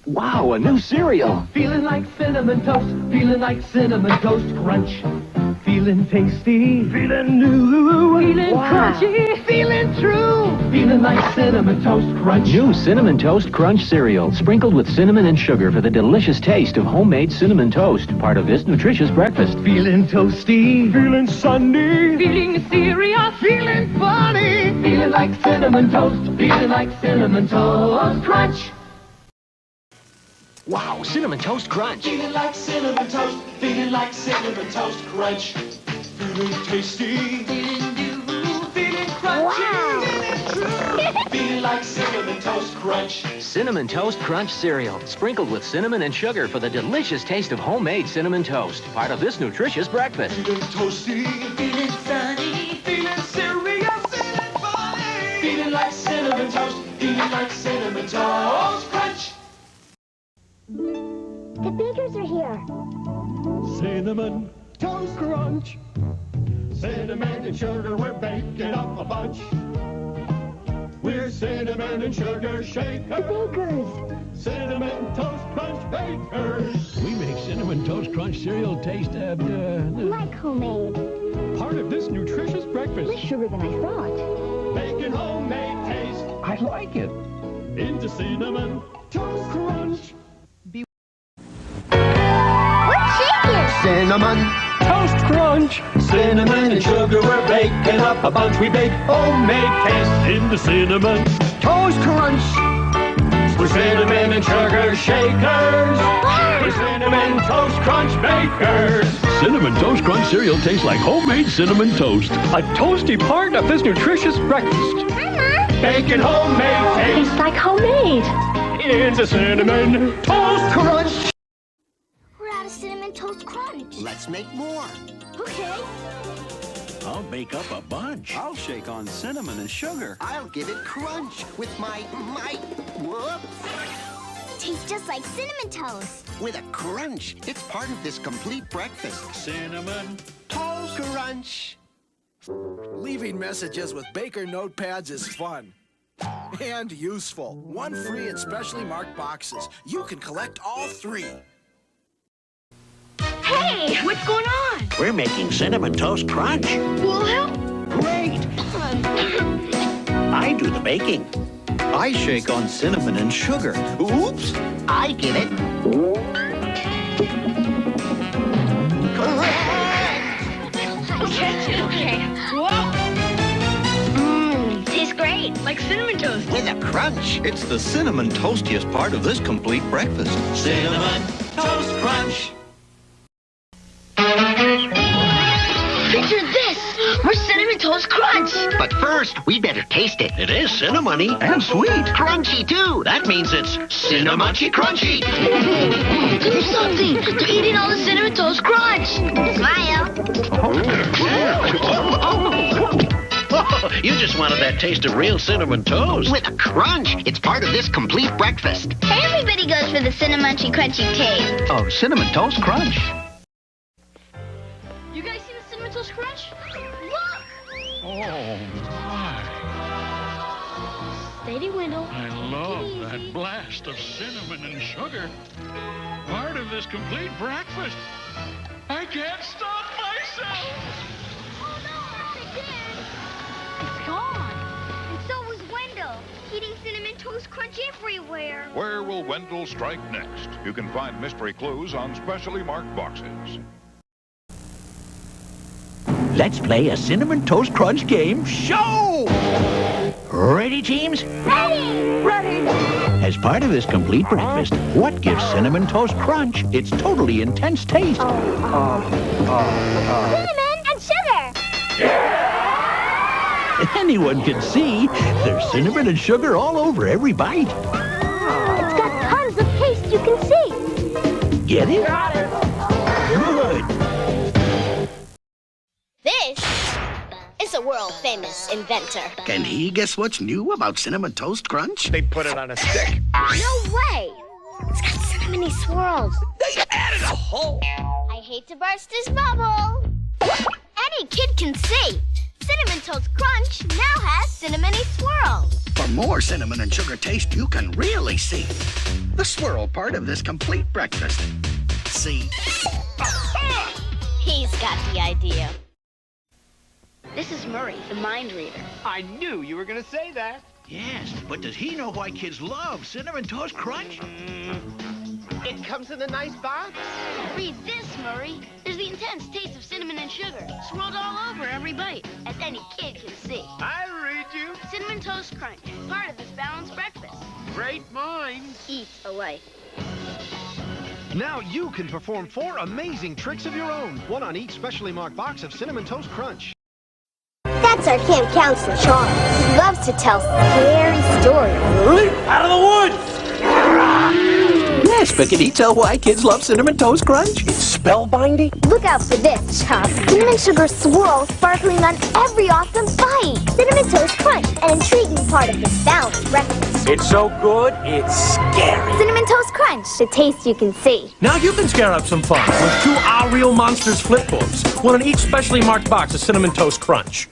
Wow, a new cereal. Feeling like cinnamon toast, feeling like cinnamon toast crunch. Feeling tasty, feeling new, feeling crunchy, feeling true. Feeling like cinnamon toast crunch. New Cinnamon Toast Crunch cereal, sprinkled with cinnamon and sugar for the delicious taste of homemade cinnamon toast, part of this nutritious breakfast. Feeling toasty, feeling sunny, feeling serious, feeling funny. Feeling like cinnamon toast, feeling like cinnamon toast crunch. Wow, Cinnamon Toast Crunch. Feeling like cinnamon toast, feeling like cinnamon toast crunch. Feeling tasty, feeling new, feeling crunchy, feeling true. Feeling like cinnamon toast crunch. Cinnamon Toast Crunch cereal, sprinkled with cinnamon and sugar for the delicious taste of homemade cinnamon toast, part of this nutritious breakfast. Feeling toasty, feeling sunny, feeling serious, feeling funny. Feeling like cinnamon toast, feeling like cinnamon toast crunch. The bakers are here. Cinnamon Toast Crunch. Cinnamon and sugar, we're baking up a bunch. We're cinnamon and sugar shakers. The bakers. Cinnamon Toast Crunch bakers. We make Cinnamon Toast Crunch cereal taste Like homemade. part of this nutritious breakfast. Less sugar than I thought. Making homemade taste I like it. into Cinnamon Toast Crunch. What's shaking? Cinnamon Toast Crunch. Cinnamon and sugar, we're baking up a bunch. We bake homemade taste in the Cinnamon Toast Crunch. We're cinnamon and sugar shakers. We're Cinnamon Toast Crunch bakers. Cinnamon Toast Crunch cereal tastes like homemade cinnamon toast. A toasty part of this nutritious breakfast. Hi, Mom. Baking homemade taste Tastes like homemade. into Cinnamon Toast Crunch. We're out of cinnamon toast crunch. Let's make more. Okay. I'll bake up a bunch. I'll shake on cinnamon and sugar. I'll give it crunch with my whoops. Tastes just like cinnamon toast. With a crunch. It's part of this complete breakfast. Cinnamon Toast Crunch. Leaving messages with Baker notepads is fun and useful. One free and specially marked boxes. You can collect all 3. Hey, what's going on? We're making Cinnamon Toast Crunch. We'll help. Great. I do the baking. I shake on cinnamon and sugar. Oops. I get it. Okay. Whoa. Tastes great. Like cinnamon toast. With a crunch. It's the cinnamon toastiest part of this complete breakfast. Cinnamon Toast Crunch. Picture this. We're cinnamon toast crunch. But first, we better taste it. It is cinnamony and sweet. Crunchy, too. That means it's Cinnamunchy Crunchy. Do something. They're eating all the cinnamon toast crunch. Smile. You just wanted that taste of real cinnamon toast. With a crunch. It's part of this complete breakfast. Everybody goes for the cinnamunchy crunchy taste. Oh, cinnamon toast crunch. You guys see the cinnamon toast crunch? Look. Oh, my. Steady, Wendell. I love that blast of cinnamon and sugar. Part of this complete breakfast. I can't stop myself. Oh, no, not again. It's gone. And so was Wendell. Eating cinnamon toast crunch everywhere. Where will Wendell strike next? You can find mystery clues on specially marked boxes. Let's play a Cinnamon Toast Crunch game show! Ready, teams? Ready. As part of this complete breakfast, what gives Cinnamon Toast Crunch its totally intense taste? Cinnamon and sugar. Anyone can see there's cinnamon and sugar all over every bite. It's got tons of taste you can see. Get it? Good. This is a world-famous inventor. Can he guess what's new about Cinnamon Toast Crunch? They put it on a stick. No way. It's got cinnamony swirls. They added a hole. I hate to burst his bubble. Any kid can see. Cinnamon Toast Crunch now has cinnamony swirls. For more cinnamon and sugar taste you can really see. The swirl part of this complete breakfast. See? He's got the idea. This is Murray, the mind reader. I knew you were going to say that. Yes, but does he know why kids love Cinnamon Toast Crunch? It comes in a nice box. Read this, Murray. There's the intense taste of cinnamon and sugar, swirled all over every bite, as any kid can see. I'll read you. Cinnamon Toast Crunch, part of this balanced breakfast. Great minds. Eat away. Now you can perform 4 amazing tricks of your own, one on each specially marked box of Cinnamon Toast Crunch. That's our camp counselor, Charles. He loves to tell scary stories. Out of the woods! Yes, but can he tell why kids love Cinnamon Toast Crunch? It's spellbinding. Look out for this, Chop. Cinnamon sugar swirl sparkling on every awesome bite. Cinnamon Toast Crunch, an intriguing part of this balanced breakfast. It's so good, it's scary. Cinnamon Toast Crunch, the taste you can see. Now you can scare up some fun with 2 Our Real Monsters flip books, one on each specially marked box of Cinnamon Toast Crunch.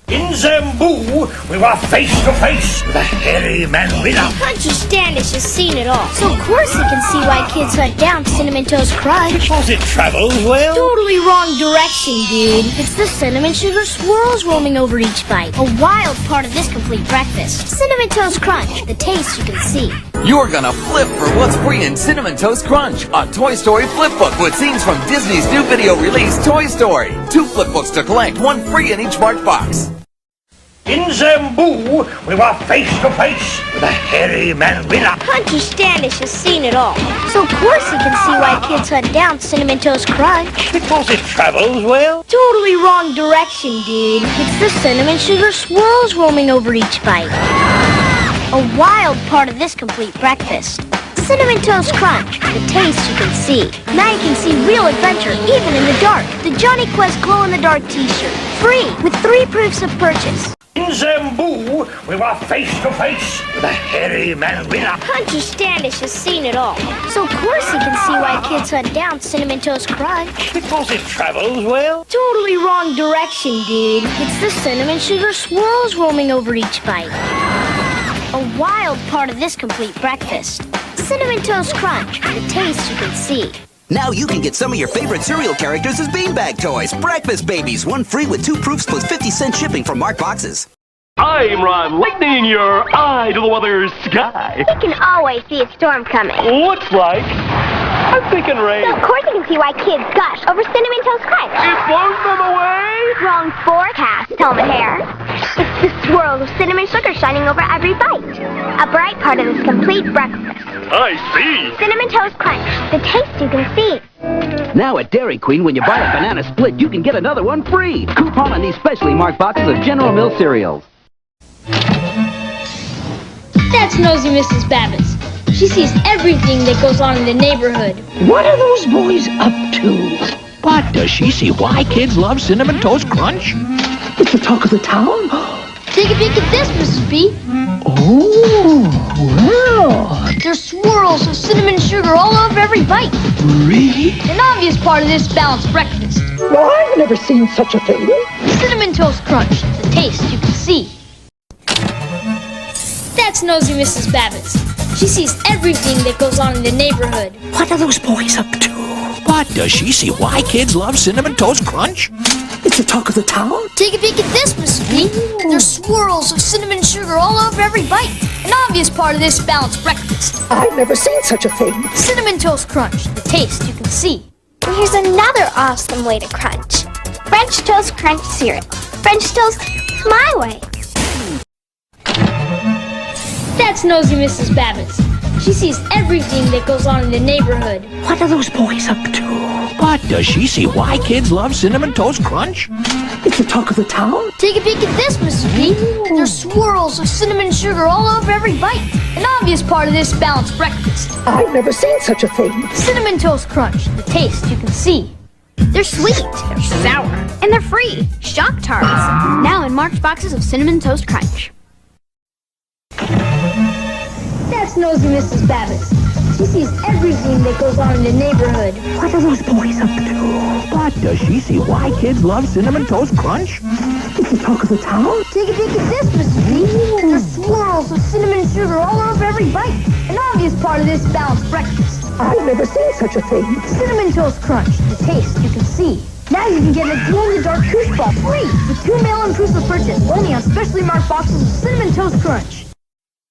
In Zambu, we were face to face with a hairy man winner. Country Standish has seen it all, so of course he can see why kids hunt down Cinnamon Toast Crunch. Because it travels well. Totally wrong direction, dude. It's the cinnamon sugar swirls roaming over each bite. A wild part of this complete breakfast. Cinnamon Toast Crunch, the taste you can see. You're gonna flip for what's free in Cinnamon Toast Crunch, a Toy Story flip book with scenes from Disney's new video release, Toy Story. 2 flip books to collect, 1 free in each marked box. In Zambu, we were face to face with a hairy man winner. Country Standish has seen it all, so of course he can see why kids hunt down Cinnamon Toast Crunch. Because it travels well. Totally wrong direction, dude. It's the cinnamon sugar swirls roaming over each bite. A wild part of this complete breakfast. Cinnamon Toast Crunch, the taste you can see. Now you can see real adventure even in the dark. The Johnny Quest glow-in-the-dark t-shirt, free with 3 proofs of purchase. In Zambu, we were face to face with a hairy man winner. Country Standish has seen it all, so of course he can see why kids hunt down Cinnamon Toast Crunch. Because it travels well. Totally wrong direction, dude. It's the cinnamon sugar swirls roaming over each bite. A wild part of this complete breakfast. Cinnamon Toast Crunch, the taste you can see. Now you can get some of your favorite cereal characters as beanbag toys. Breakfast Babies, 1 free with 2 proofs plus 50-cent shipping from marked boxes. I'm Ron Lightning, your eye to the weather sky. You can always see a storm coming. Looks like I'm thinking rain. So of course you can see why kids gush over Cinnamon Toast Crunch. It blows them away. Wrong forecast, Helmet Hair. It's the swirl of cinnamon sugar shining over every bite. A bright part of this complete breakfast. I see. Cinnamon Toast Crunch, the taste you can see. Now at Dairy Queen, when you buy a banana split, you can get another one free. Coupon on these specially marked boxes of General Mills cereals. That's nosy Mrs. Babbitts. She sees everything that goes on in the neighborhood. What are those boys up to? But does she see why kids love Cinnamon Toast Crunch? It's the talk of the town. Take a peek at this, Mrs. B. Oh, well. There's swirls of cinnamon sugar all over every bite. Really? An obvious part of this balanced breakfast. Well, I've never seen such a thing. Cinnamon Toast Crunch, the taste you can see. That's nosy Mrs. Babbitts. She sees everything that goes on in the neighborhood. What are those boys up to? But does she see why kids love Cinnamon Toast Crunch? It's the talk of the town. Take a peek at this, Mrs. B. There's swirls of cinnamon sugar all over every bite. An obvious part of this balanced breakfast. I've never seen such a thing. Cinnamon Toast Crunch, the taste you can see. And here's another awesome way to crunch. French Toast Crunch Syrup. French toast my way. That's nosy Mrs. Babbitts. She sees everything that goes on in the neighborhood. What are those boys up to? But does she see why kids love Cinnamon Toast Crunch? It's the talk of the town. Take a peek at this, Mrs. B. There's swirls of cinnamon sugar all over every bite. An obvious part of this balanced breakfast. I've never seen such a thing. Cinnamon Toast Crunch, the taste you can see. They're sweet, they're sour, and they're free. Shock Tarts. Now in marked boxes of Cinnamon Toast Crunch. That's nosy Mrs. Babbitts. She sees everything that goes on in the neighborhood. What are those boys up to? But does she see why kids love Cinnamon Toast Crunch? It's the talk of the town? Take a peek at this, Mr. B. There's swirls of cinnamon sugar all over every bite. An obvious part of this balanced breakfast. I've never seen such a thing. Cinnamon Toast Crunch. The taste you can see. Now you can get a glow-in-the-dark Koosh Ball free with 2 mail-in proofs of purchase only on specially marked boxes of Cinnamon Toast Crunch.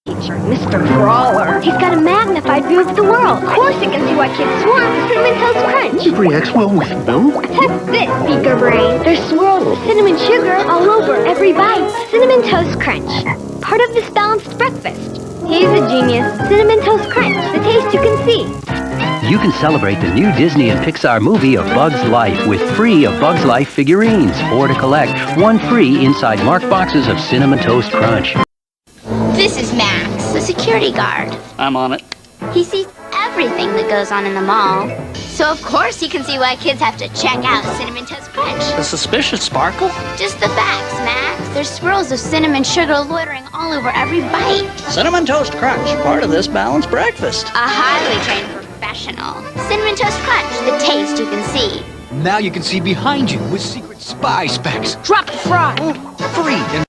Teacher, Mr. Brawler. He's got a magnified view of the world. Of course he can see why kids swirl with Cinnamon Toast Crunch. You react well with milk? Test this, Beaker Brain. There's swirls of cinnamon sugar all over every bite. Cinnamon Toast Crunch. Part of this balanced breakfast. He's a genius. Cinnamon Toast Crunch. The taste you can see. You can celebrate the new Disney and Pixar movie of Bug's Life with 3 of Bug's Life figurines. 4 to collect, 1 free inside marked boxes of Cinnamon Toast Crunch. This is Max, the security guard. I'm on it. He sees everything that goes on in the mall. So of course he can see why kids have to check out Cinnamon Toast Crunch. A suspicious sparkle? Just the facts, Max. There's swirls of cinnamon sugar loitering all over every bite. Cinnamon Toast Crunch, part of this balanced breakfast. A highly trained professional. Cinnamon Toast Crunch, the taste you can see. Now you can see behind you with secret spy specs. Drop the fry. Free and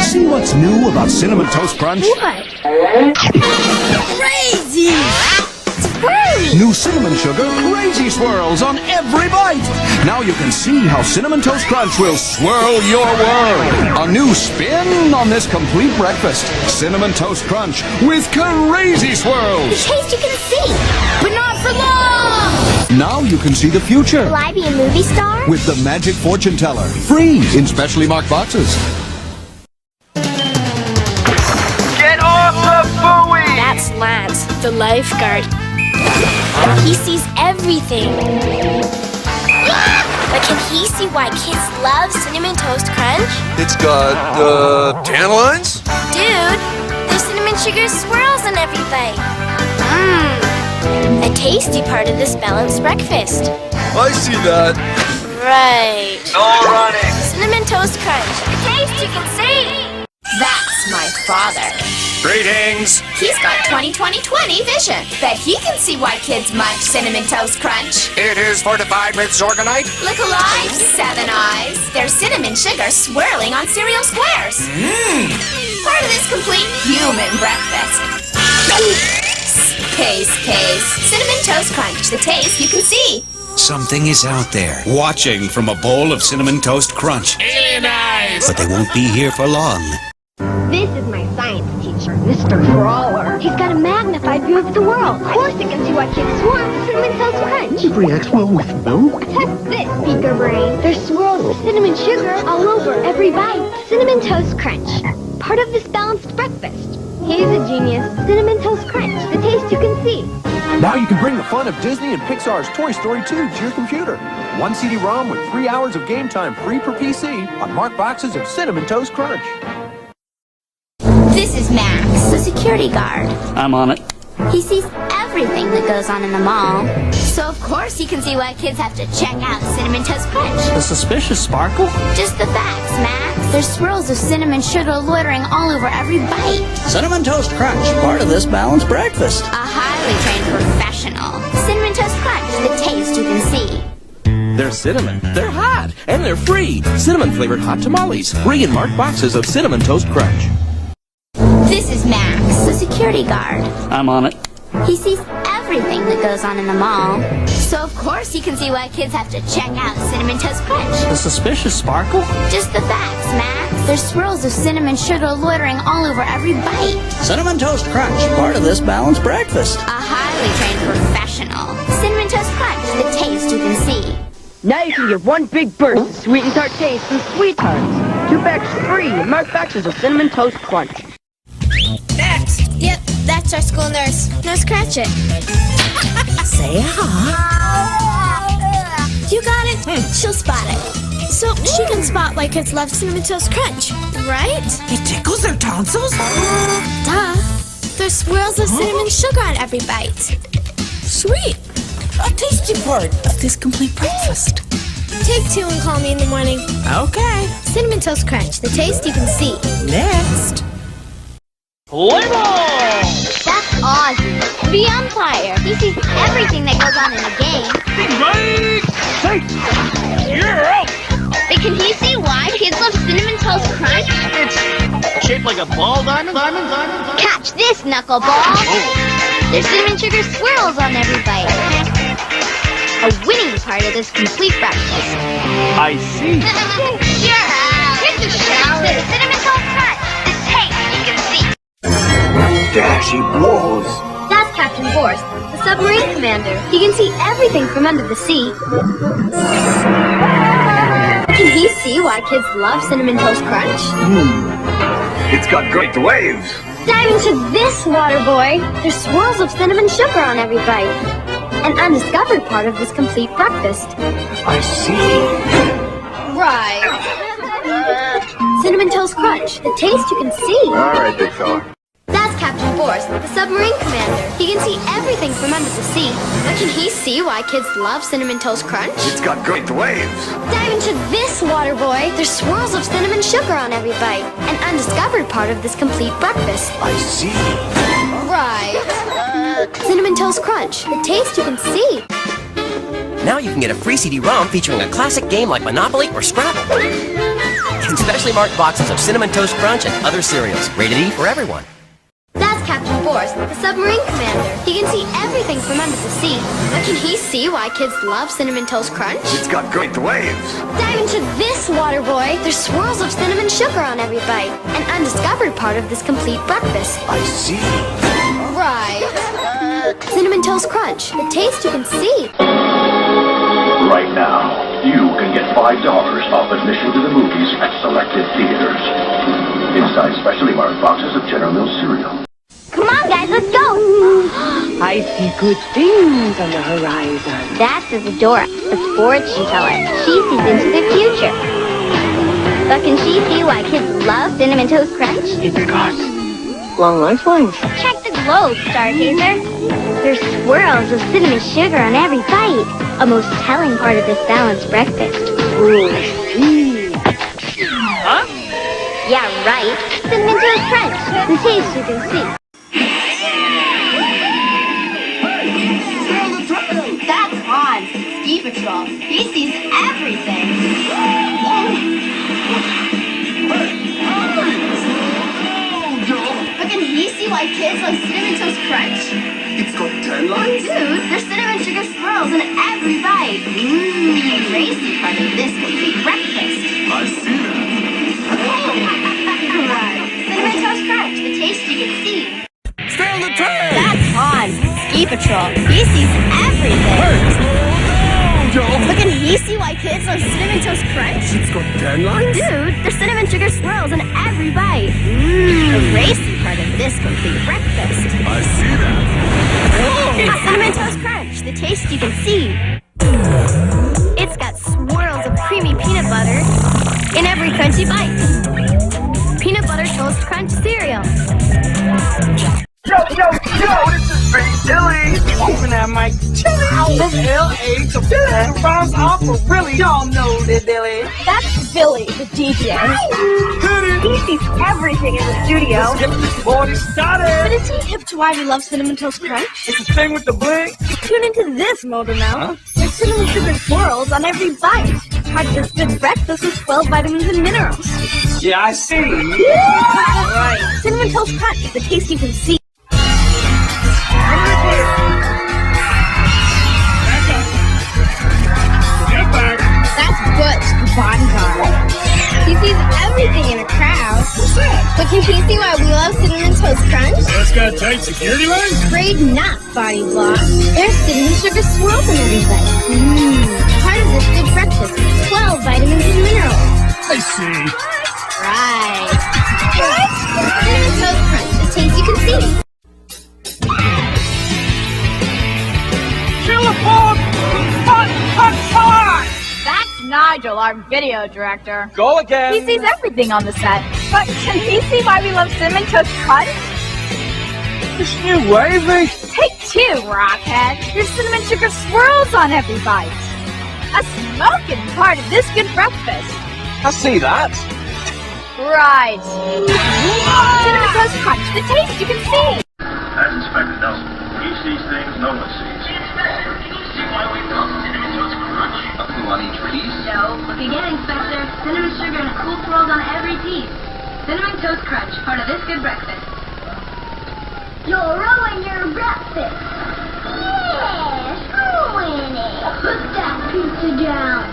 see what's new about Cinnamon Toast Crunch? What? Crazy! Swirly! New cinnamon sugar crazy swirls on every bite. Now you can see how Cinnamon Toast Crunch will swirl your world. A new spin on this complete breakfast. Cinnamon Toast Crunch with crazy swirls. The taste you can see, but not for long! Now you can see the future. Will I be a movie star? With the Magic Fortune Teller. Free in specially marked boxes. Get off the buoy! That's Lance, the lifeguard. He sees everything. But can he see why kids love Cinnamon Toast Crunch? It's got, tannelines? Dude, there's cinnamon sugar swirls in every bite. A tasty part of this balanced breakfast. I see that. Right. No running. Cinnamon Toast Crunch. The taste you can see. That's my father. Greetings. He's got 20/20/20 vision. Bet he can see why kids munch Cinnamon Toast Crunch. It is fortified with Zorgonite. Look alive, 7 eyes. There's cinnamon sugar swirling on cereal squares. Part of this complete human breakfast. Case. Cinnamon Toast Crunch, the taste you can see. Something is out there, watching from a bowl of Cinnamon Toast Crunch. Alien eyes. But they won't be here for long. This is my science teacher, Mr. Brawler. He's got a magnified view of the world. Of course he can see why kids swirl with Cinnamon Toast Crunch. You react well with milk? Test this, Beaker Brain. There's swirls of cinnamon sugar all over every bite. Cinnamon Toast Crunch. Part of this balanced breakfast. He's a genius. Cinnamon Toast Crunch. The taste you can see. Now you can bring the fun of Disney and Pixar's Toy Story 2 to your computer. 1 CD-ROM with 3 hours of game time free per PC on marked boxes of Cinnamon Toast Crunch. This is Max, the security guard. I'm on it. He sees everything that goes on in the mall. So of course he can see why kids have to check out Cinnamon Toast Crunch. A suspicious sparkle? Just the facts, Max. There's swirls of cinnamon sugar loitering all over every bite. Cinnamon Toast Crunch, part of this balanced breakfast. A highly trained professional. Cinnamon Toast Crunch, the taste you can see. They're cinnamon, they're hot, and they're free. Cinnamon-flavored hot tamales, free in marked boxes of Cinnamon Toast Crunch. This is Max, the security guard. I'm on it. He sees everything that goes on in the mall. So of course he can see why kids have to check out Cinnamon Toast Crunch. A suspicious sparkle? Just the facts, Max. There's swirls of cinnamon sugar loitering all over every bite. Cinnamon Toast Crunch, part of this balanced breakfast. A highly trained professional. Cinnamon Toast Crunch, the taste you can see. Now you can get 1 big burst of sweet and tart taste from Sweethearts. 2 packs free in marked boxes of Cinnamon Toast Crunch. Next. Yep, that's our school nurse. Nurse Cratchit. Say hi. You got it. She'll spot it. So she can spot why kids love Cinnamon Toast Crunch, right? It tickles their tonsils? Duh. There's swirls of cinnamon sugar on every bite. Sweet. A tasty part of this complete breakfast. Take 2 and call me in the morning. Okay. Cinnamon Toast Crunch, the taste you can see. Next. Play ball! That's Ozzy, the umpire. He sees everything that goes on in the game. Right! But can he see why kids love cinnamon Like a ball diamond? Catch this, knuckleball! There's cinnamon sugar swirls on every bite. A winning part of this complete breakfast. I see. Here's the Cinnamon Toast Crunch. The taste you can see. Dashy blows. That's Captain Gorse, the submarine commander. He can see everything from under the sea. Can he see why kids love Cinnamon Toast Crunch? It's got great waves. Dive into this, water boy. There's swirls of cinnamon sugar on every bite. An undiscovered part of this complete breakfast. I see. Right. Cinnamon Toast Crunch, the taste you can see. All right, big fella. That's Captain Force, the submarine commander. He can see everything from under the sea. But can he see why kids love Cinnamon Toast Crunch? It's got great waves. Dive into this, water boy. There's swirls of cinnamon sugar on every bite. An undiscovered part of this complete breakfast. I see. Right. Cinnamon Toast Crunch, the taste you can see. Now you can get a free CD-ROM featuring a classic game like Monopoly or Scrabble. And specially marked boxes of Cinnamon Toast Crunch and other cereals. Rated E for everyone. That's Captain Force, the submarine commander. He can see everything from under the sea. But can he see why kids love Cinnamon Toast Crunch? It's got great waves. Dive into this, water boy. There's swirls of cinnamon sugar on every bite. An undiscovered part of this complete breakfast. I see. Right. Cinnamon Toast Crunch, the taste you can see. Right now, you can get $5 off admission to the movies at selected theaters. Inside specially marked boxes of General Mills cereal. Come on, guys, let's go! I see good things on the horizon. That's Isadora, the fortune teller. She sees into the future. But can she see why kids love Cinnamon Toast Crunch? It's got long lifelines. Check the globe, Stargazer. There's swirls of cinnamon sugar on every bite. A most telling part of this balanced breakfast. Ooh, I see. Huh? Yeah, right. Cinnamon Toast Crunch. The taste you can see. That's Hans, Ski Patrol. He sees everything. But can he see why kids love Cinnamon Toast Crunch? It's got 10 lines? Dude, there's cinnamon sugar swirls in every bite. The racy part of this complete breakfast. I see that. Right. Cinnamon Toast Crunch, the taste you can see. Stay on the train! That's Hans, Ski Patrol. He sees everything. But can he see why kids love Cinnamon Toast Crunch? It's got 10 lines? Dude, there's cinnamon sugar swirls in every bite. The racy part of this complete breakfast. I see that. Cinnamon Toast Crunch, the taste you can see. It's got swirls of creamy peanut butter in every crunchy bite. Peanut Butter Toast Crunch cereal. Yo, this is Big Chili. Open that mic. Chili from L.A. to Billy. Bounce off of really. Y'all know that Billy. That's Billy, the DJ. He sees everything in the studio. Let's get this party started. But is he hip to why we love Cinnamon Toast Crunch? It's the thing with the bling. Tune into this, Motor Mouth. There's cinnamon sugar swirls on every bite. Part of this good breakfast with 12 vitamins and minerals. Yeah, I see. Right. Cinnamon Toast Crunch, the taste you can see. That's Butch, the bodyguard. He sees everything in a crowd. What's that? But can he see why we love Cinnamon Toast Crunch? That's got a tight security line? Afraid not, body block. There's cinnamon sugar swirls in every bite. Part of this good breakfast with 12 vitamins and minerals. I see. Right. Cinnamon Toast Crunch, the taste you can see. That's Nigel, our video director. Go again. He sees everything on the set. But can he see why we love Cinnamon Toast Crunch? This new wavy. Take two, Rockhead. There's cinnamon sugar swirls on every bite. A smoking part of this good breakfast. I see that. Right. Cinnamon Toast Crunch, the taste you can see. As Inspector Nelson, he sees things no one sees. See why we love Cinnamon Toast Crunch? A clue on each piece? No, look again, Inspector. Cinnamon sugar and cool swirls on every piece. Cinnamon Toast Crunch, part of this good breakfast. You'll ruin your breakfast. Yes, ruin it. Put that pizza down.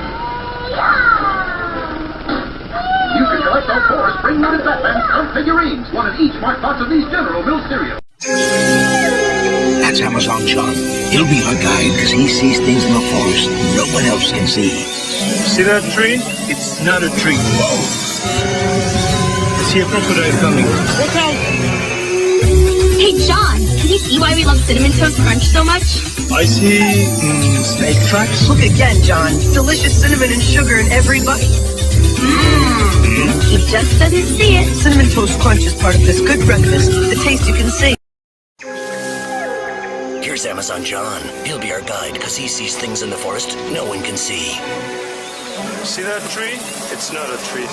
You can collect those 4 spring-loaded Batman stuffed figurines, one of each marked box of these General Mills cereals. That's Amazon John. He'll be our guide because he sees things in the forest no one else can see. See that tree? It's not a tree. I see a crocodile coming. Look out! Hey, John, can you see why we love Cinnamon Toast Crunch so much? I see snake tracks. Look again, John. Delicious cinnamon and sugar in every bite. He just doesn't see it. Cinnamon Toast Crunch is part of this good breakfast. The taste you can see. Here's Amazon John. He'll be our guide because he sees things in the forest no one can see. See that tree? It's not a tree.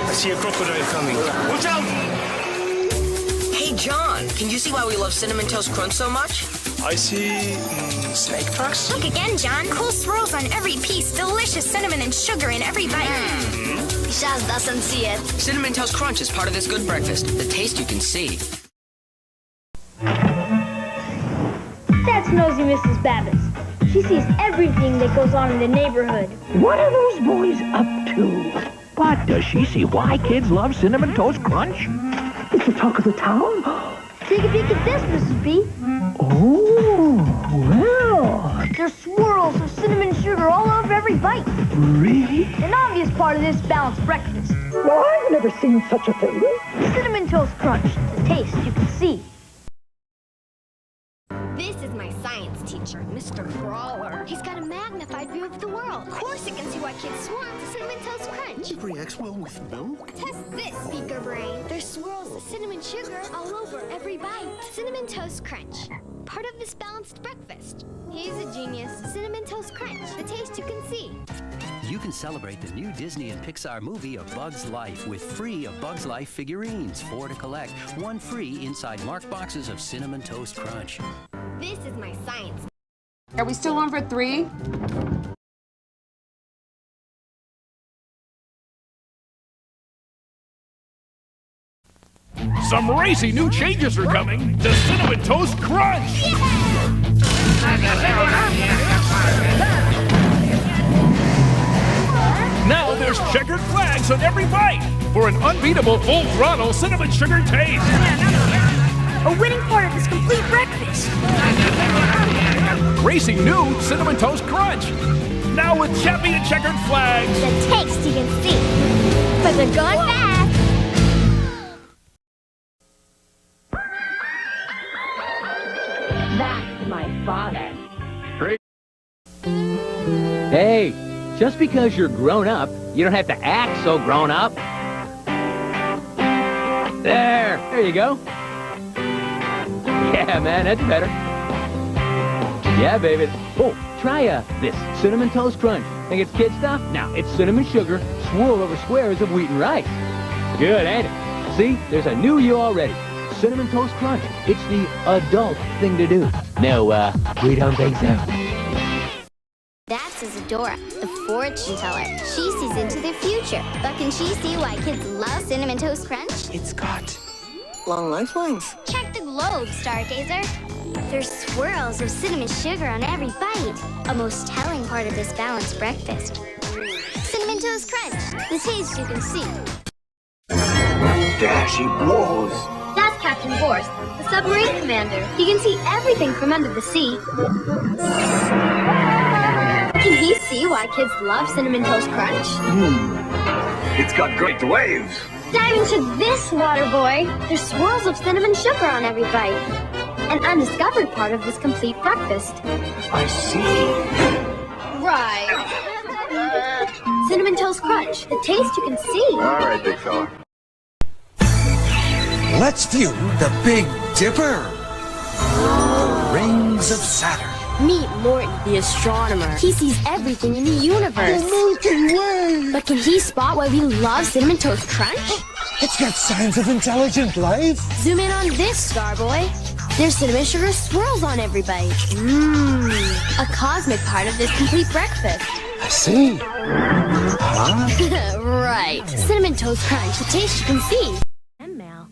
I see a crocodile coming. Watch out! Hey, John, can you see why we love Cinnamon Toast Crunch so much? I see snake tracks. Look again, John. Cool swirls on every piece. Delicious cinnamon and sugar in every bite. He just doesn't see it. Cinnamon Toast Crunch is part of this good breakfast. The taste you can see. That's nosy Mrs. Babbitts. She sees everything that goes on in the neighborhood. What are those boys up to? But does she see why kids love Cinnamon Toast Crunch? It's the talk of the town? Take a peek at this, Mrs. B. Oh, well. There's swirls of cinnamon sugar all over every bite. Really? An obvious part of this balanced breakfast. Well, I've never seen such a thing. Cinnamon Toast Crunch, the taste you can see. This is my science teacher, Mr. Brawler. He's got a magnified view of the world. Of course he can see why kids swarm to Cinnamon Toast Crunch. It reacts well with milk. Test this, Speaker Brain. There's swirls of cinnamon sugar all over every bite. Cinnamon Toast Crunch, part of this balanced breakfast. He's a genius. Cinnamon Toast Crunch, the taste you can see. You can celebrate the new Disney and Pixar movie A Bug's Life with free A Bug's Life figurines, 4 to collect, 1 free inside marked boxes of Cinnamon Toast Crunch. This is my science. Are we still on for 3? Some racy new changes are coming to Cinnamon Toast Crunch. Now there's checkered flags on every bite for an unbeatable full-throttle cinnamon sugar taste. A winning part of this complete breakfast. Racing new Cinnamon Toast Crunch. Now with champion checkered flags. The taste you can see. But they're going fast. That's my father. Hey, just because you're grown up, you don't have to act so grown up. There you go. Yeah, man, that's better. Yeah, baby. Oh, try this Cinnamon Toast Crunch. Think it's kid stuff? No, it's cinnamon sugar swirled over squares of wheat and rice. Good, ain't it? See, there's a new you already. Cinnamon Toast Crunch. It's the adult thing to do. No, we don't think so. That's Isadora, the fortune teller. She sees into the future. But can she see why kids love Cinnamon Toast Crunch? It's got long lifelines. Check the globe, Stargazer. There's swirls of cinnamon sugar on every bite. A most telling part of this balanced breakfast. Cinnamon Toast Crunch, the taste you can see. There she blows. That's Captain Vorse, the submarine commander. He can see everything from under the sea. Can he see why kids love Cinnamon Toast Crunch? It's got great waves. Dive into this, water boy. There's swirls of cinnamon sugar on every bite. An undiscovered part of this complete breakfast. I see. Right. Cinnamon Toast Crunch, the taste you can see. All right, big fella. Let's view the Big Dipper. The rings of Saturn. Meet Morton, the astronomer. He sees everything in the universe. The Milky Way. But can he spot why we love Cinnamon Toast Crunch? It's got signs of intelligent life. Zoom in on this, Starboy. There's cinnamon sugar swirls on every bite. A cosmic part of this complete breakfast. A see. Huh? Right. Cinnamon Toast Crunch, the taste you can see. And Mal.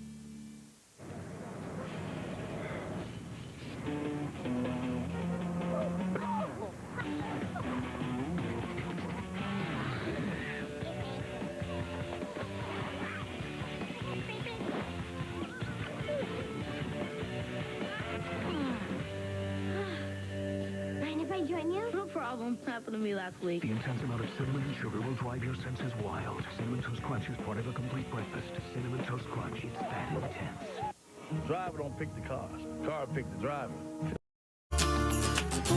Mind if I join you? No problem. Happened to me last week. The intense amount of cinnamon and sugar will drive your senses wild. Cinnamon Toast Crunch is part of a complete breakfast. Cinnamon Toast Crunch, it's that intense. Driver don't pick the cars. Car pick the driver.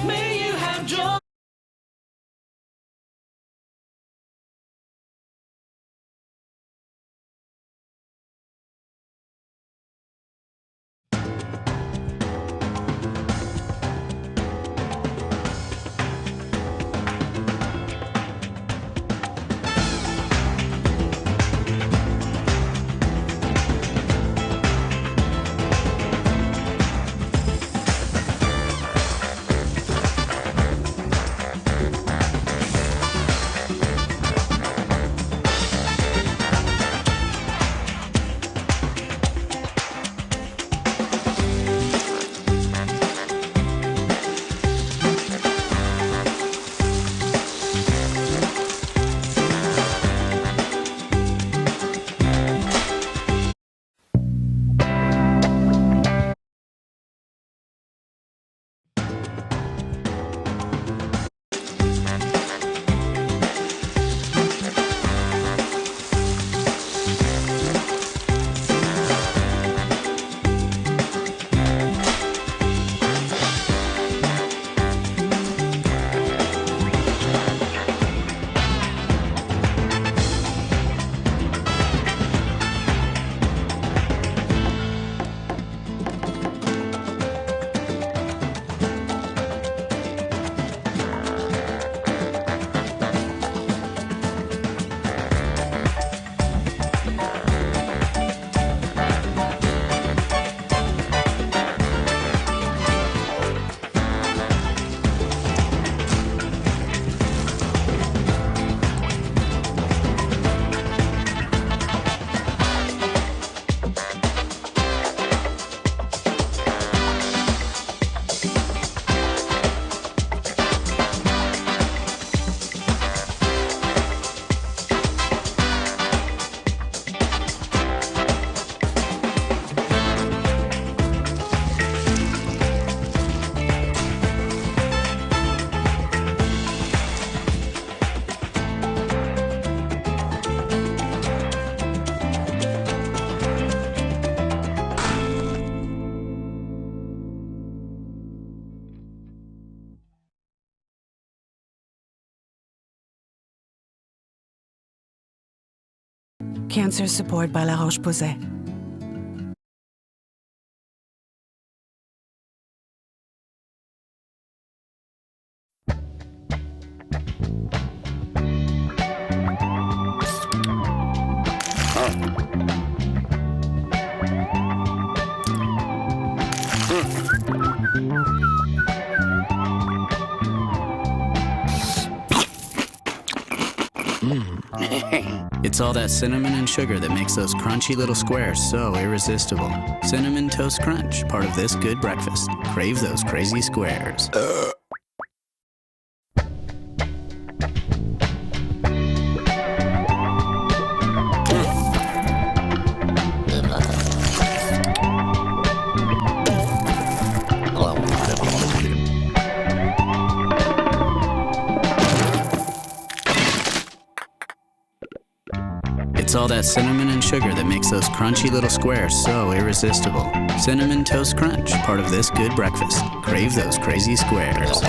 May you have joy. Cancer support by La Roche-Posay. It's all that cinnamon and sugar that makes those crunchy little squares so irresistible. Cinnamon Toast Crunch, part of this good breakfast. Crave those crazy squares. It's all that cinnamon and sugar that makes those crunchy little squares so irresistible. Cinnamon Toast Crunch, part of this good breakfast. Crave those crazy squares.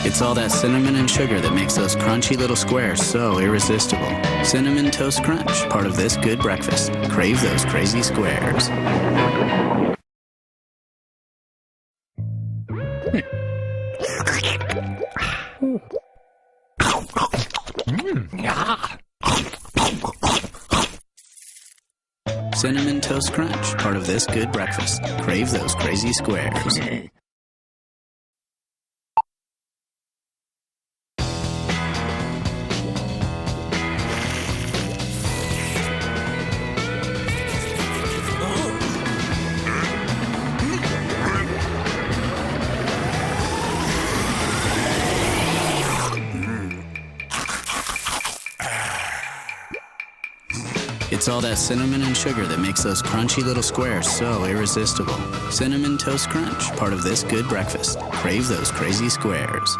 It's all that cinnamon and sugar that makes those crunchy little squares so irresistible. Cinnamon Toast Crunch, part of this good breakfast. Crave those crazy squares. Cinnamon Toast Crunch, part of this good breakfast. Crave those crazy squares. It's all that cinnamon and sugar that makes those crunchy little squares so irresistible. Cinnamon Toast Crunch, part of this good breakfast. Crave those crazy squares.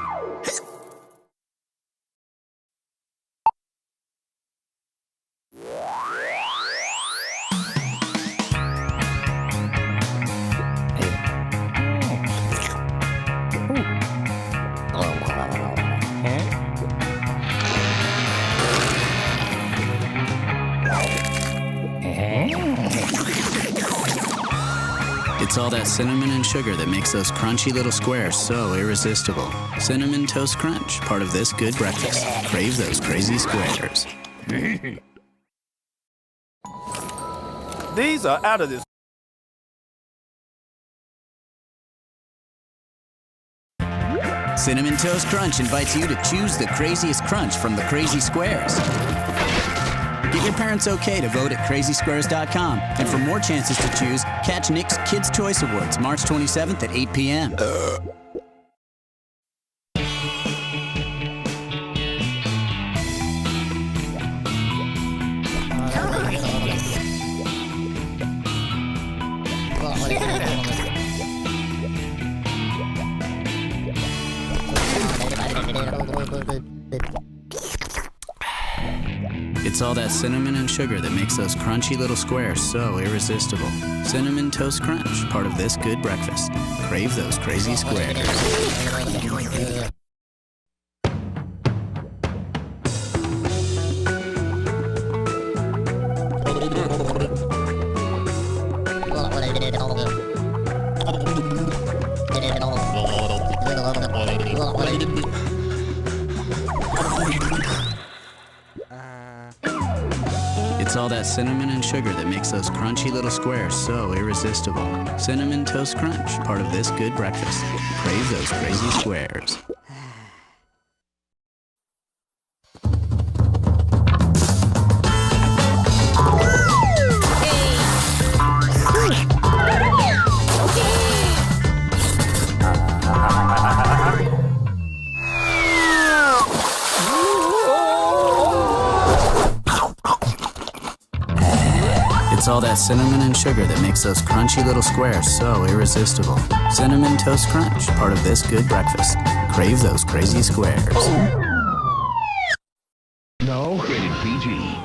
It's all that cinnamon and sugar that makes those crunchy little squares so irresistible. Cinnamon Toast Crunch, part of this good breakfast. Crave those crazy squares. These are out of this. Cinnamon Toast Crunch invites you to choose the craziest crunch from the crazy squares. Get your parents okay to vote at crazysquares.com. And for more chances to choose, catch Nick's Kids' Choice Awards March 27th at 8 p.m. It's all that cinnamon and sugar that makes those crunchy little squares so irresistible. Cinnamon Toast Crunch, part of this good breakfast. Crave those crazy squares. It's all that cinnamon and sugar that makes those crunchy little squares so irresistible. Cinnamon Toast Crunch, part of this good breakfast. Crave those crazy squares. It's all that cinnamon and sugar that makes those crunchy little squares so irresistible. Cinnamon Toast Crunch, part of this good breakfast. Crave those crazy squares. No, rated PG.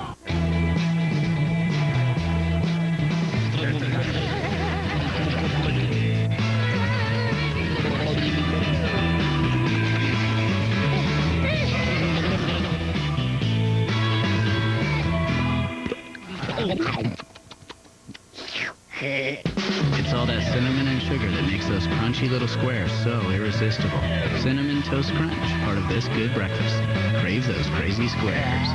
It's all that cinnamon and sugar that makes those crunchy little squares so irresistible. Cinnamon Toast Crunch, part of this good breakfast. Crave those crazy squares.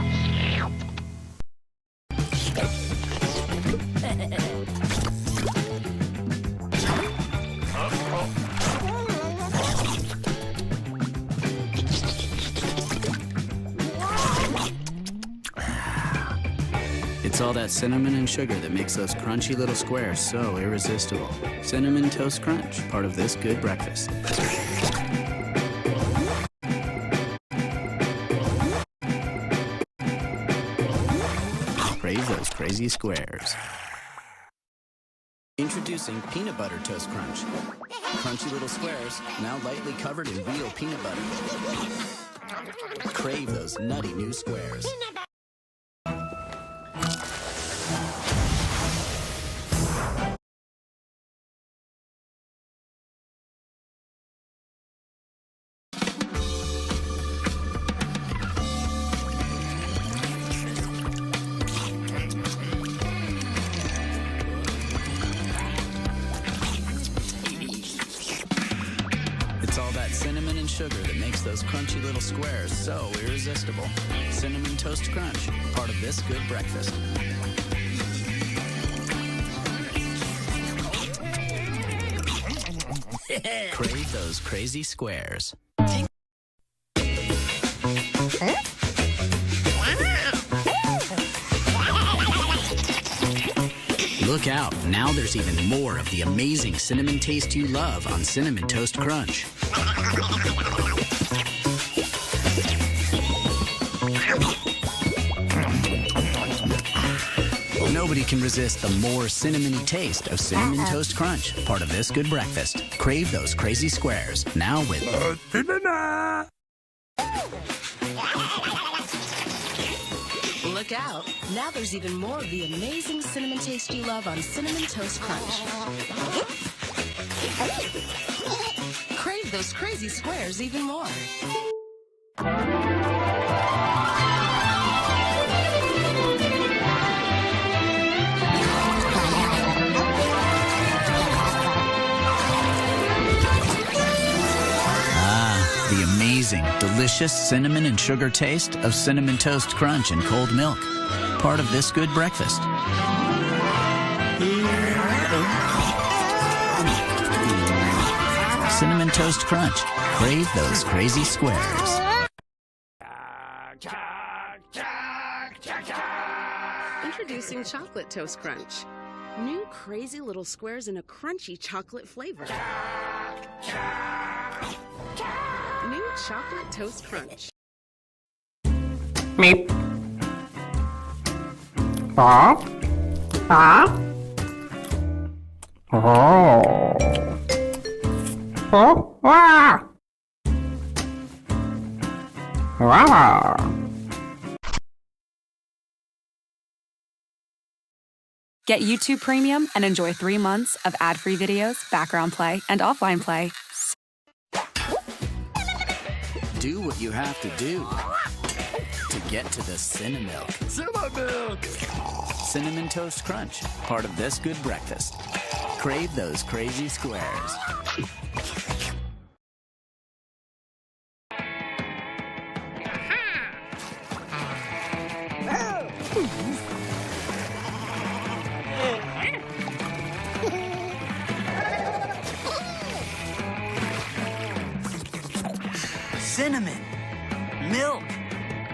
It's all that cinnamon and sugar that makes those crunchy little squares so irresistible. Cinnamon Toast Crunch, part of this good breakfast. Crave those crazy squares. Introducing Peanut Butter Toast Crunch. Crunchy little squares, now lightly covered in real peanut butter. Crave those nutty new squares. sugar that makes those crunchy little squares so irresistible. Cinnamon Toast Crunch, part of this good breakfast. Crave those crazy squares. Look out, now there's even more of the amazing cinnamon taste you love on Cinnamon Toast Crunch. Nobody can resist the more cinnamony taste of Cinnamon Toast Crunch, part of this good breakfast. Crave those crazy squares, now with... Look out. Now there's even more of the amazing cinnamon taste you love on Cinnamon Toast Crunch. Crave those crazy squares even more. The amazing, delicious cinnamon and sugar taste of Cinnamon Toast Crunch and cold milk. Part of this good breakfast. Cinnamon Toast Crunch. Crave those crazy squares. Introducing Chocolate Toast Crunch. New crazy little squares in a crunchy chocolate flavor. New Chocolate Toast Crunch. Meep. Pop. Pop. Oh. Oh. Wow. Wow. Get YouTube Premium and enjoy 3 months of ad-free videos, background play, and offline play. Do what you have to do to get to the Cinnamilk. Cinnamilk. Cinnamon Toast Crunch, part of this good breakfast. Crave those crazy squares. Cinnamon. Milk.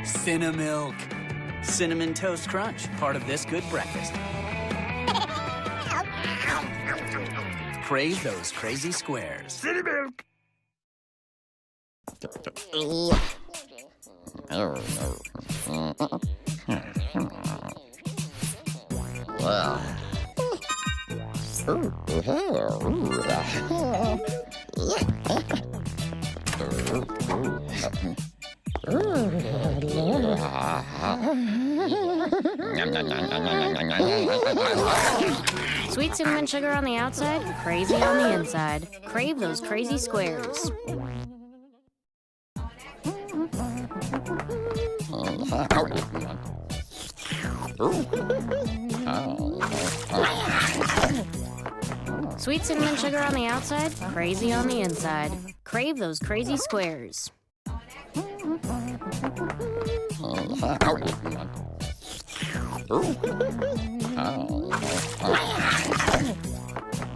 Cinnamilk. Cinnamon Toast Crunch, part of this good breakfast. Crave those crazy squares. Cinnamilk. Sweet cinnamon sugar on the outside, crazy on the inside. Crave those crazy squares. Sweet cinnamon sugar on the outside, crazy on the inside. Crave those crazy squares.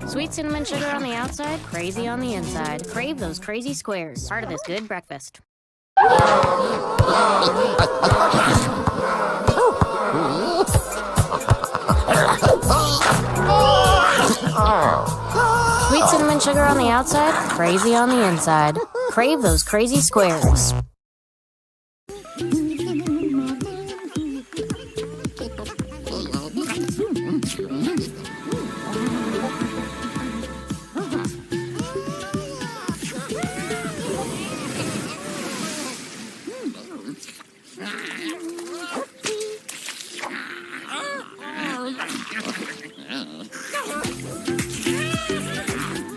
Sweet cinnamon sugar on the outside, crazy on the inside. Crave those crazy squares. Part of this good breakfast. Sweet cinnamon sugar on the outside, crazy on the inside. Crave those crazy squares.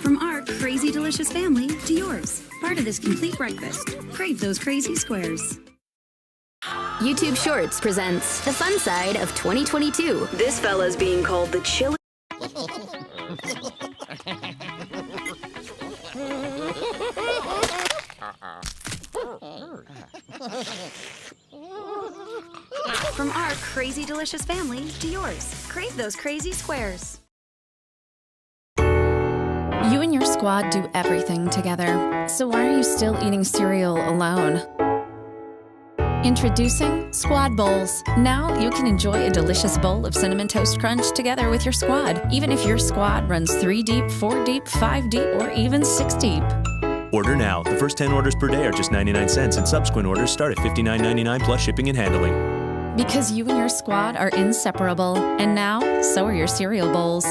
From our crazy delicious family to yours. Part of this complete breakfast. Crave those crazy squares. YouTube Shorts presents the fun side of 2022. This fella's being called the chili. From our crazy delicious family to yours. Crave those crazy squares. You and your squad do everything together, so why are you still eating cereal alone? Introducing Squad Bowls. Now you can enjoy a delicious bowl of Cinnamon Toast Crunch together with your squad, even if your squad runs 3 deep, 4 deep, 5 deep, or even 6 deep. Order now. The first 10 orders per day are just 99 cents, and subsequent orders start at $59.99 plus shipping and handling. Because you and your squad are inseparable, and now so are your cereal bowls.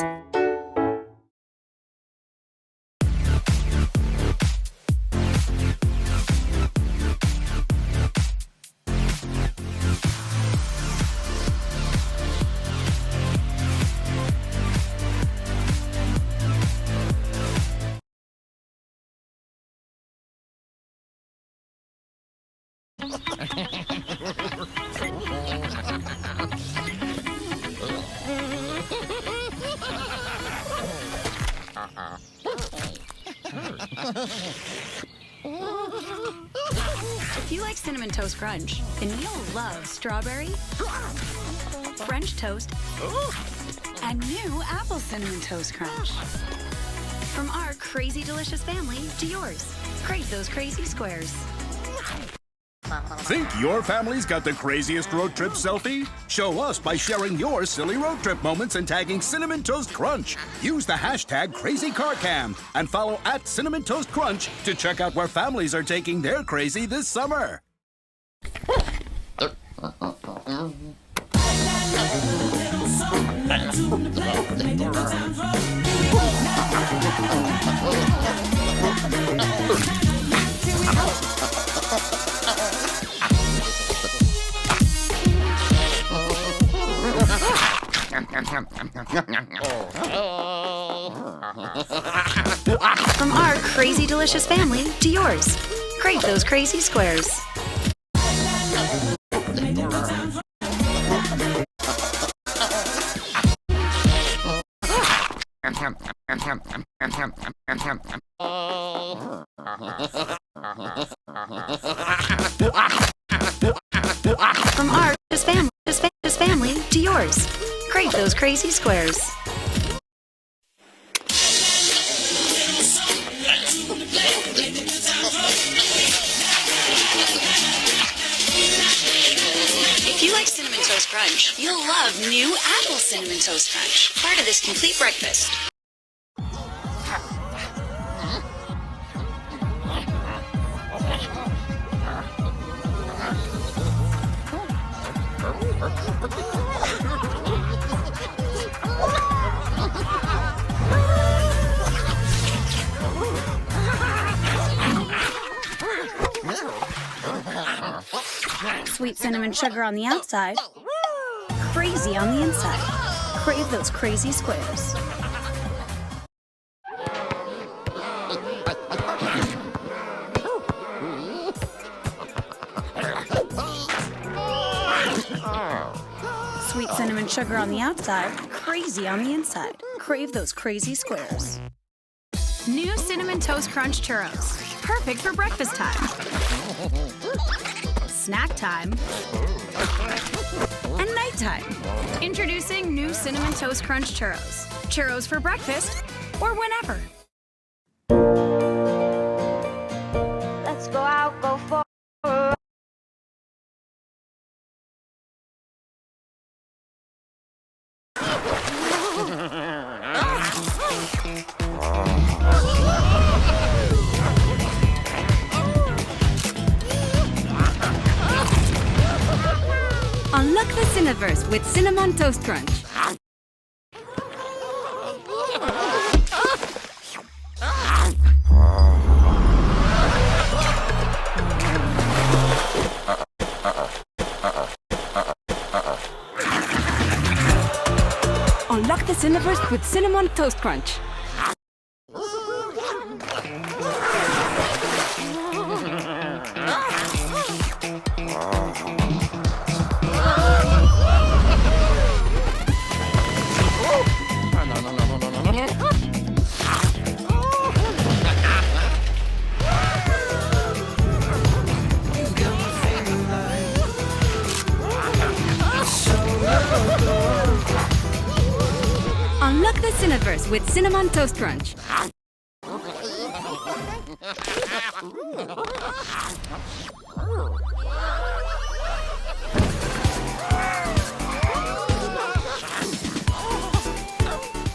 If you like Cinnamon Toast Crunch, then you'll love strawberry, French toast, and new apple Cinnamon Toast Crunch. From our crazy delicious family to yours. Crave those crazy squares. Think your family's got the craziest road trip selfie? Show us by sharing your silly road trip moments and tagging Cinnamon Toast Crunch. Use the hashtag CrazyCarCam and follow @Cinnamon Toast Crunch to check out where families are taking their crazy this summer. From our crazy delicious family to yours. Crave those crazy squares. From our family to yours. Crave those crazy squares. If you like Cinnamon Toast Crunch, you'll love new apple Cinnamon Toast Crunch, part of this complete breakfast. Sweet cinnamon sugar on the outside, crazy on the inside. Crave those crazy squares. Sweet cinnamon sugar on the outside, crazy on the inside. Crave those crazy squares. New Cinnamon Toast Crunch Churros. Perfect for breakfast time, snack time, and nighttime. Introducing new Cinnamon Toast Crunch Churros. Churros for breakfast or whenever. Let's go out, go for Unlock the Cineverse with Cinnamon Toast Crunch. Unlock the Cineverse with Cinnamon Toast Crunch. Cineverse with Cinnamon Toast Crunch.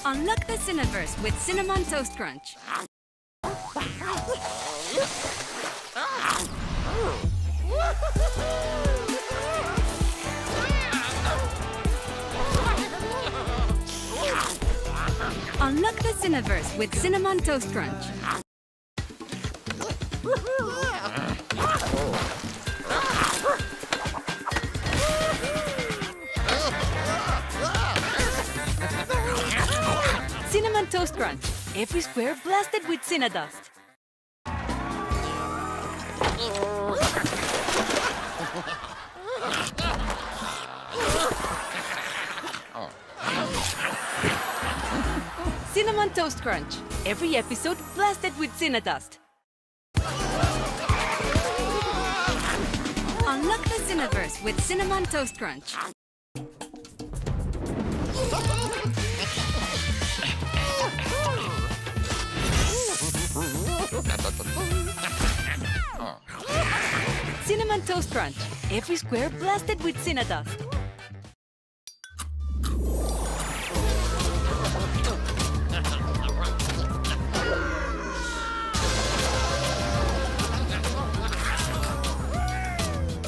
Unlock the Cineverse with Cinnamon Toast Crunch. Unlock the Cineverse with Cinnamon Toast Crunch. Cinnamon Toast Crunch. Every square blasted with Cinnadust. Cinnamon Toast Crunch. Every episode blasted with Cinnadust. Unlock the Cineverse with Cinnamon Toast Crunch. Cinnamon Toast Crunch. Every square blasted with Cinnadust.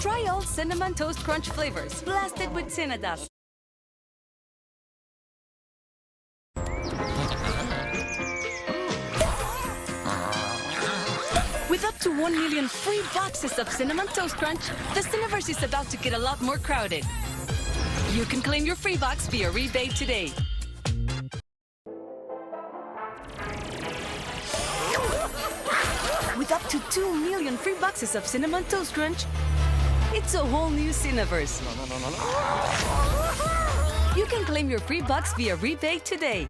Try all Cinnamon Toast Crunch flavors, blasted with Cinnadust. With up to 1 million free boxes of Cinnamon Toast Crunch, the Cineverse is about to get a lot more crowded. You can claim your free box via rebate today. With up to 2 million free boxes of Cinnamon Toast Crunch, it's a whole new Cineverse. You can claim your free box via rebate today.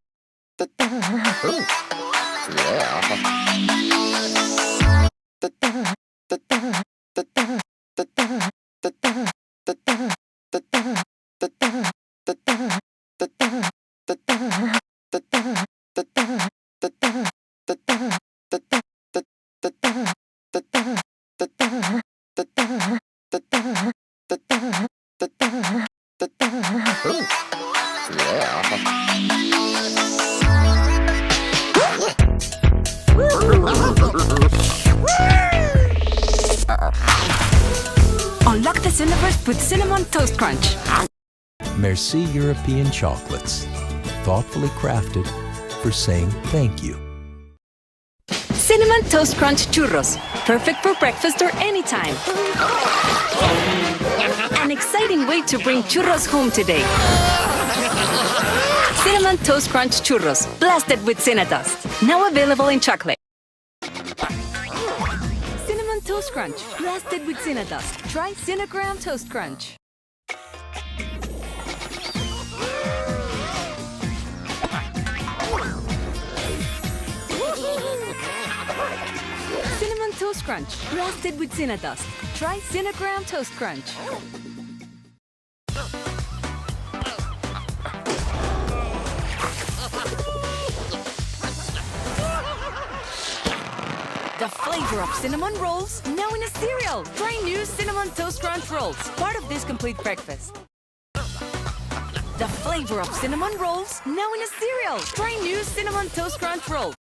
Unlock the Cineverse with Cinnamon Toast Crunch. Merci European chocolates, thoughtfully crafted for saying thank you. Cinnamon Toast Crunch Churros. Perfect for breakfast or anytime. An exciting way to bring churros home today. Cinnamon Toast Crunch Churros. Blasted with Cinnadust. Now available in chocolate. Cinnamon Toast Crunch. Blasted with Cinnadust. Try Cinnagram Toast Crunch. Cinnamon Toast Crunch. Blasted with Cinnadust. Try Cinnagram Toast Crunch. The flavor of cinnamon rolls, now in a cereal. Try new Cinnamon Toast Crunch rolls, part of this complete breakfast. The flavor of cinnamon rolls, now in a cereal. Try new Cinnamon Toast Crunch rolls.